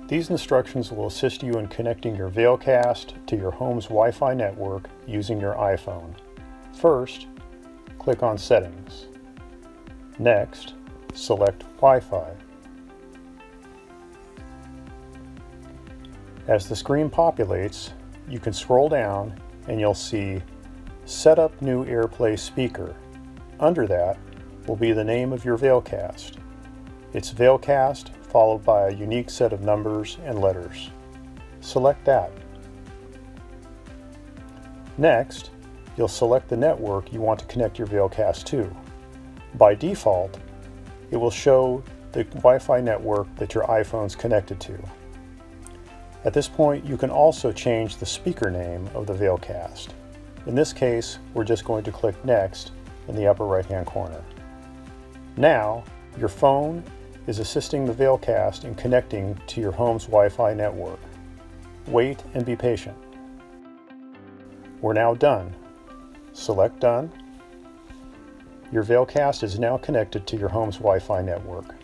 These instructions will assist you in connecting your VAILcast to your home's Wi-Fi network using your iPhone. First, click on Settings. Next, select Wi-Fi. As the screen populates, you can scroll down and you'll see Set up new AirPlay speaker. Under that will be the name of your VAILcast. It's VAILcast followed by a unique set of numbers and letters. Select that. Next, you'll select the network you want to connect your VAILcast to. By default, it will show the Wi-Fi network that your iPhone's connected to. At this point, you can also change the speaker name of the VAILcast. In this case, we're just going to click Next in the upper right-hand corner. Now, your phone is assisting the VAILcast in connecting to your home's Wi-Fi network. Wait and be patient. We're now done. Select Done. Your VAILcast is now connected to your home's Wi-Fi network.